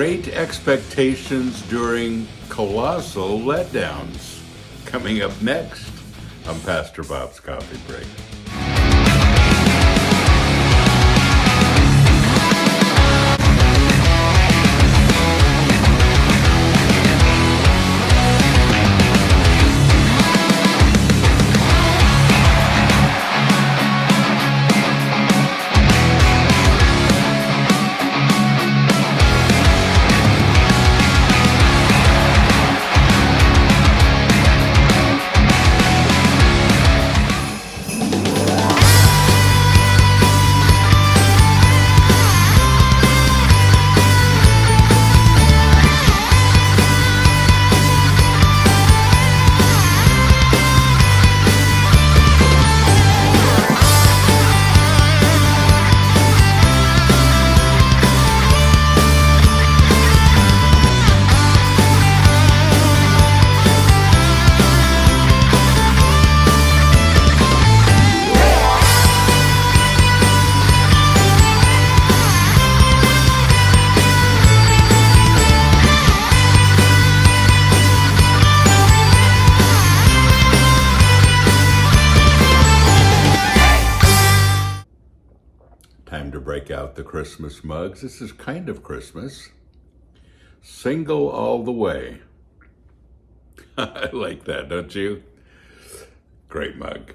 Great expectations during colossal letdowns. Coming up next on Pastor Bob's Coffee Break. Time to break out the Christmas mugs. This is kind of Christmas. Single all the way. I like that, don't you? Great mug.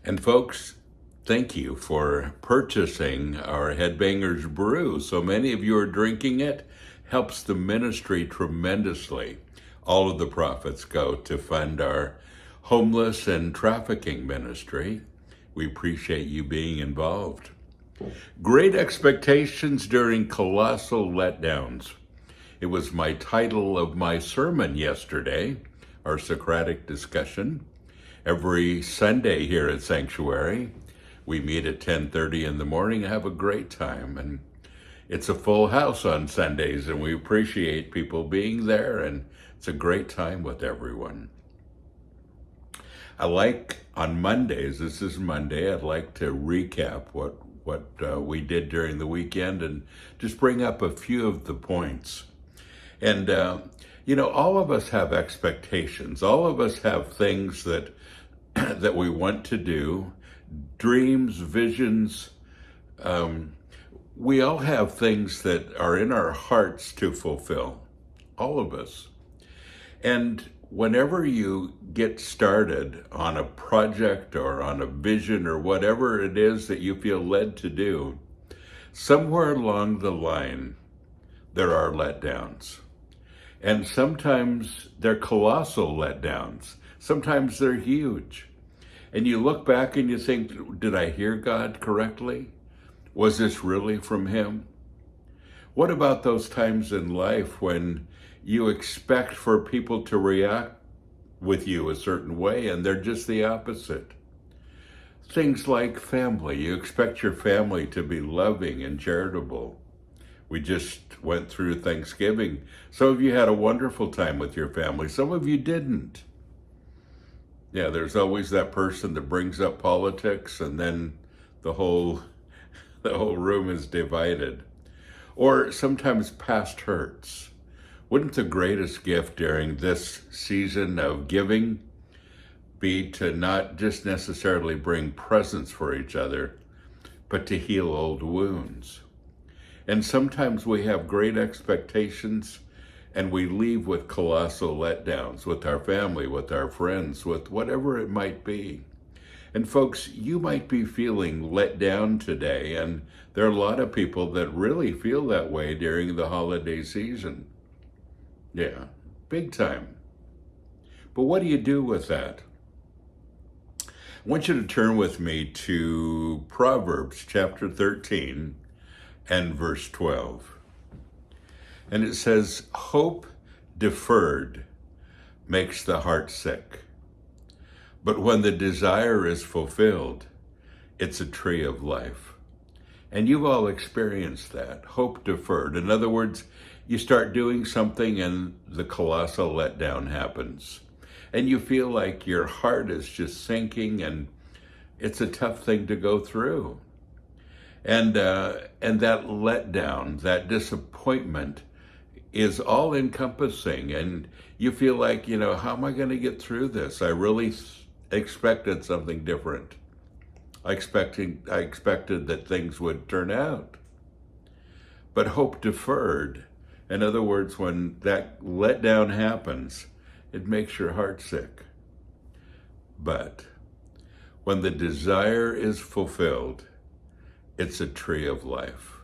And folks, thank you for purchasing our Headbangers Brew. So many of you are drinking it. Helps the ministry tremendously. All of the profits go to fund our homeless and trafficking ministry. We appreciate you being involved. Great expectations during colossal letdowns. It was my title of my sermon yesterday, our Socratic discussion. Every Sunday here at Sanctuary, we meet at 10:30 in the morning and have a great time. And it's a full house on Sundays, and we appreciate people being there, and it's a great time with everyone. I like on Mondays, this is Monday, I'd like to recap what we did during the weekend and just bring up a few of the points. And, all of us have expectations. All of us have things that that we want to do, dreams, visions. We all have things that are in our hearts to fulfill, all of us. And whenever you get started on a project or on a vision or whatever it is that you feel led to do, somewhere along the line, there are letdowns. And sometimes they're colossal letdowns. Sometimes they're huge. And you look back and you think, did I hear God correctly? Was this really from Him? What about those times in life when you expect for people to react with you a certain way and they're just the opposite? Things like family. You expect your family to be loving and charitable. We just went through Thanksgiving. Some of you had a wonderful time with your family. Some of you didn't. Yeah, there's always that person that brings up politics and then the whole room is divided. Or sometimes past hurts. Wouldn't the greatest gift during this season of giving be to not just necessarily bring presents for each other, but to heal old wounds? And sometimes we have great expectations and we leave with colossal letdowns with our family, with our friends, with whatever it might be. And folks, you might be feeling let down today, and there are a lot of people that really feel that way during the holiday season. Yeah, big time. But what do you do with that? I want you to turn with me to Proverbs chapter 13 and verse 12. And it says, hope deferred makes the heart sick. But when the desire is fulfilled, it's a tree of life. And you've all experienced that, hope deferred. In other words, you start doing something and the colossal letdown happens. And you feel like your heart is just sinking and it's a tough thing to go through. And that letdown, that disappointment is all encompassing, and you feel like, how am I going to get through this? I really expected something different. I expected that things would turn out. But hope deferred, in other words, when that letdown happens, it makes your heart sick. But when the desire is fulfilled, it's a tree of life.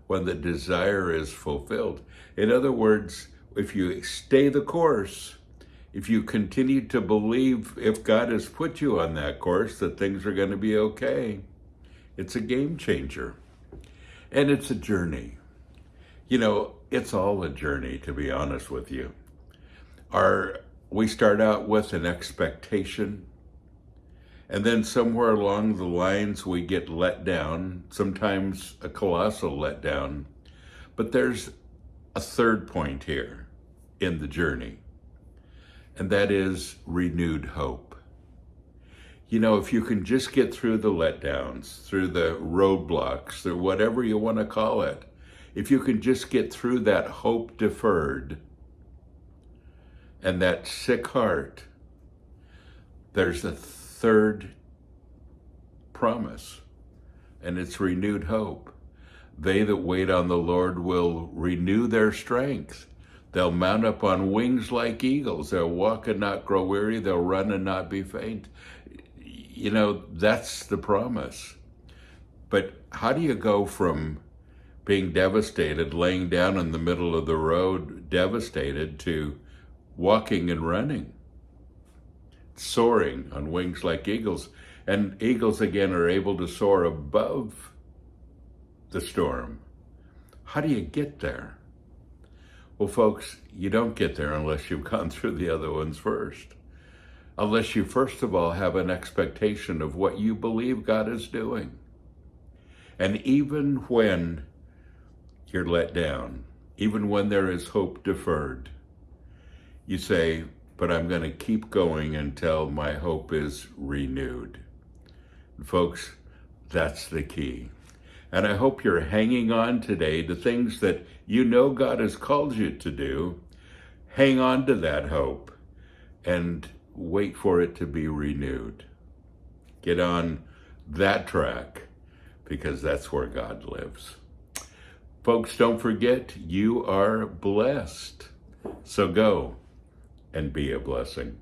When the desire is fulfilled. In other words, if you stay the course, if you continue to believe, if God has put you on that course, that things are going to be okay, it's a game changer. And it's a journey. It's all a journey, to be honest with you. We start out with an expectation, and then somewhere along the lines we get let down, sometimes a colossal letdown. But there's a third point here in the journey, and that is renewed hope. If you can just get through the letdowns, through the roadblocks, through whatever you want to call it, if you can just get through that hope deferred and that sick heart, there's a third promise, and it's renewed hope. They that wait on the Lord will renew their strength. They'll mount up on wings like eagles. They'll walk and not grow weary. They'll run and not be faint. That's the promise. But how do you go from being devastated, laying down in the middle of the road, devastated, to walking and running, soaring on wings like eagles? And eagles, again, are able to soar above the storm. How do you get there? Well, folks, you don't get there unless you've gone through the other ones first. Unless you, first of all, have an expectation of what you believe God is doing. And even when you're let down, even when there is hope deferred, you say, but I'm going to keep going until my hope is renewed. And folks, that's the key. And I hope you're hanging on today to things that God has called you to do. Hang on to that hope and wait for it to be renewed. Get on that track, because that's where God lives. Folks, don't forget, you are blessed. So go and be a blessing.